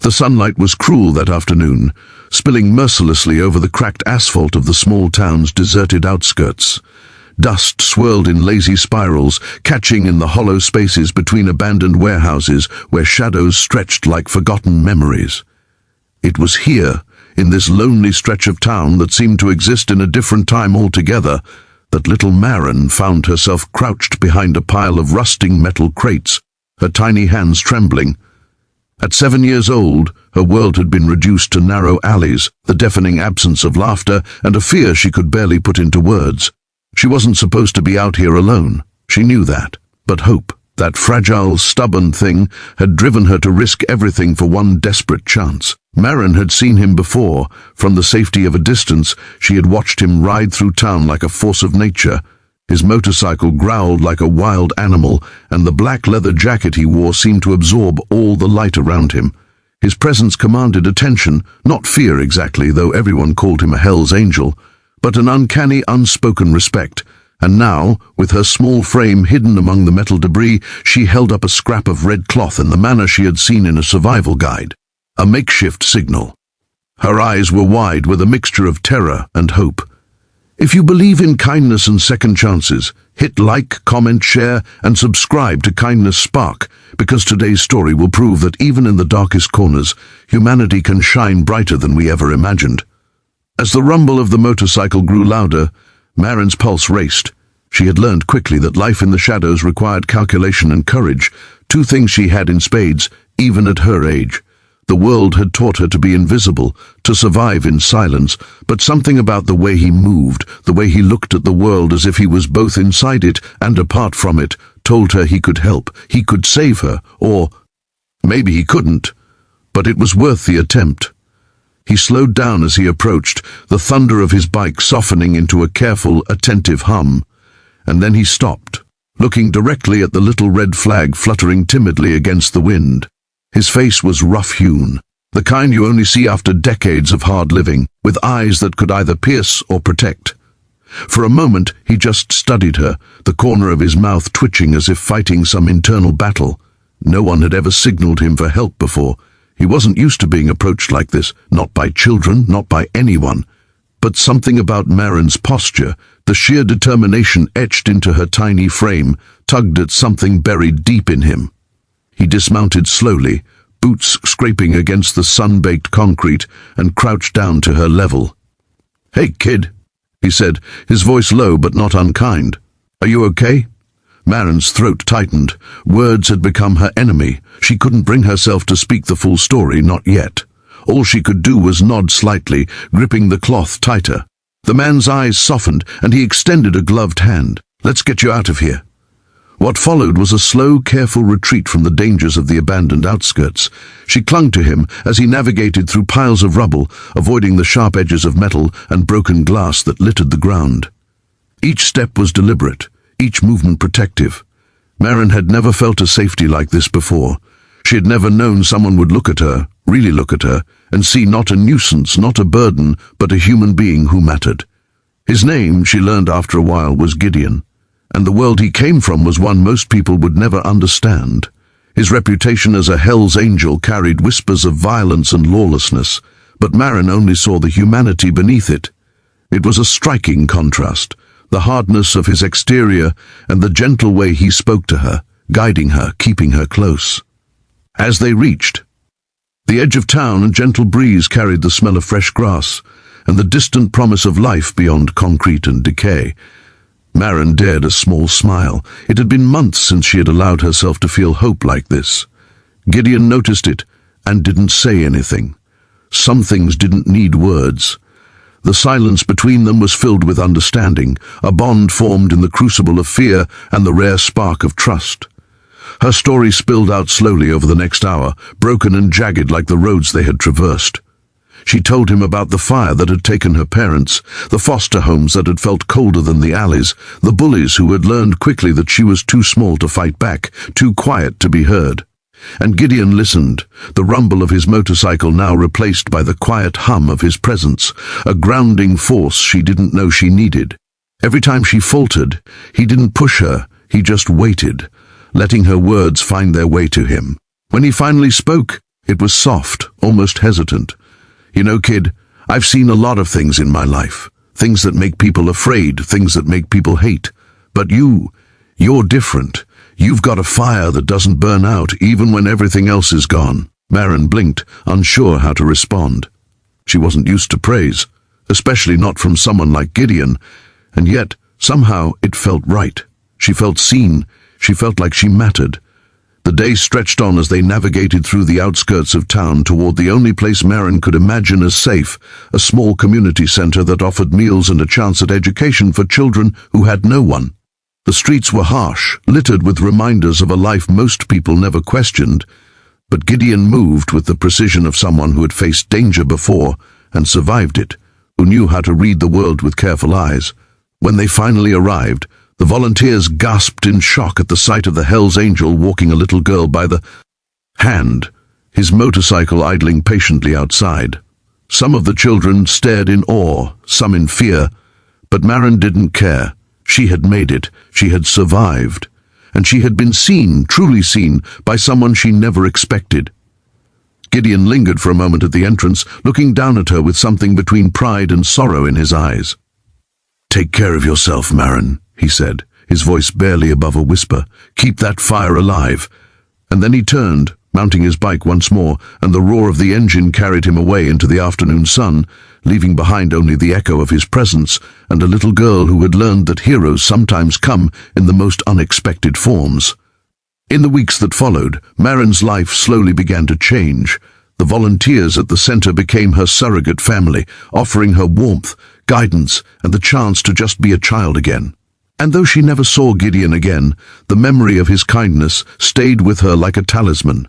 The sunlight was cruel that afternoon, spilling mercilessly over the cracked asphalt of the small town's deserted outskirts. Dust swirled in lazy spirals, catching in the hollow spaces between abandoned warehouses where shadows stretched like forgotten memories. It was here, in this lonely stretch of town that seemed to exist in a different time altogether, that little Maren found herself crouched behind a pile of rusting metal crates, her tiny hands trembling. At 7 years old, her world had been reduced to narrow alleys, the deafening absence of laughter, and a fear she could barely put into words. She wasn't supposed to be out here alone. She knew that. But hope, that fragile, stubborn thing, had driven her to risk everything for one desperate chance. Maren had seen him before. From the safety of a distance, she had watched him ride through town like a force of nature. His motorcycle growled like a wild animal, and the black leather jacket he wore seemed to absorb all the light around him. His presence commanded attention, not fear exactly, though everyone called him a Hell's Angel, but an uncanny, unspoken respect. And now, with her small frame hidden among the metal debris, she held up a scrap of red cloth in the manner she had seen in a survival guide, a makeshift signal. Her eyes were wide with a mixture of terror and hope. If you believe in kindness and second chances, hit like, comment, share, and subscribe to Kindness Spark, because today's story will prove that even in the darkest corners, humanity can shine brighter than we ever imagined. As the rumble of the motorcycle grew louder, Maren's pulse raced. She had learned quickly that life in the shadows required calculation and courage, two things she had in spades, even at her age. The world had taught her to be invisible, to survive in silence, but something about the way he moved, the way he looked at the world as if he was both inside it and apart from it, told her he could help, he could save her, or maybe he couldn't, but it was worth the attempt. He slowed down as he approached, the thunder of his bike softening into a careful, attentive hum, and then he stopped, looking directly at the little red flag fluttering timidly against the wind. His face was rough-hewn, the kind you only see after decades of hard living, with eyes that could either pierce or protect. For a moment, he just studied her, the corner of his mouth twitching as if fighting some internal battle. No one had ever signaled him for help before. He wasn't used to being approached like this, not by children, not by anyone. But something about Maren's posture, the sheer determination etched into her tiny frame, tugged at something buried deep in him. He dismounted slowly, boots scraping against the sun-baked concrete, and crouched down to her level. "Hey, kid," he said, his voice low but not unkind. "Are you okay?" Maren's throat tightened. Words had become her enemy. She couldn't bring herself to speak the full story, not yet. All she could do was nod slightly, gripping the cloth tighter. The man's eyes softened, and he extended a gloved hand. "Let's get you out of here." What followed was a slow, careful retreat from the dangers of the abandoned outskirts. She clung to him as he navigated through piles of rubble, avoiding the sharp edges of metal and broken glass that littered the ground. Each step was deliberate, each movement protective. Maren had never felt a safety like this before. She had never known someone would look at her, really look at her, and see not a nuisance, not a burden, but a human being who mattered. His name, she learned after a while, was Gideon. And the world he came from was one most people would never understand. His reputation as a Hell's Angel carried whispers of violence and lawlessness, but Maren only saw the humanity beneath it. It was a striking contrast, the hardness of his exterior and the gentle way he spoke to her, guiding her, keeping her close. As they reached the edge of town, a gentle breeze carried the smell of fresh grass and the distant promise of life beyond concrete and decay. Maren dared a small smile. It had been months since she had allowed herself to feel hope like this. Gideon noticed it and didn't say anything. Some things didn't need words. The silence between them was filled with understanding, a bond formed in the crucible of fear and the rare spark of trust. Her story spilled out slowly over the next hour, broken and jagged like the roads they had traversed. She told him about the fire that had taken her parents, the foster homes that had felt colder than the alleys, the bullies who had learned quickly that she was too small to fight back, too quiet to be heard. And Gideon listened, the rumble of his motorcycle now replaced by the quiet hum of his presence, a grounding force she didn't know she needed. Every time she faltered, he didn't push her, he just waited, letting her words find their way to him. When he finally spoke, It was soft, almost hesitant. "You know, kid, I've seen a lot of things in my life. Things that make people afraid, things that make people hate. But you're different. You've got a fire that doesn't burn out even when everything else is gone." Maren blinked, unsure how to respond. She wasn't used to praise, especially not from someone like Gideon, and yet, somehow, it felt right. She felt seen. She felt like she mattered. The day stretched on as they navigated through the outskirts of town toward the only place Maren could imagine as safe, a small community center that offered meals and a chance at education for children who had no one. The streets were harsh, littered with reminders of a life most people never questioned, but Gideon moved with the precision of someone who had faced danger before and survived it, who knew how to read the world with careful eyes. When they finally arrived, the volunteers gasped in shock at the sight of the Hell's Angel walking a little girl by the hand, his motorcycle idling patiently outside. Some of the children stared in awe, some in fear, but Maren didn't care. She had made it, she had survived, and she had been seen, truly seen, by someone she never expected. Gideon lingered for a moment at the entrance, looking down at her with something between pride and sorrow in his eyes. "Take care of yourself, Maren," he said, his voice barely above a whisper. "Keep that fire alive." And then he turned, mounting his bike once more, and the roar of the engine carried him away into the afternoon sun, leaving behind only the echo of his presence and a little girl who had learned that heroes sometimes come in the most unexpected forms. In the weeks that followed, Maren's life slowly began to change. The volunteers at the center became her surrogate family, offering her warmth, guidance, and the chance to just be a child again. And though she never saw Gideon again, the memory of his kindness stayed with her like a talisman.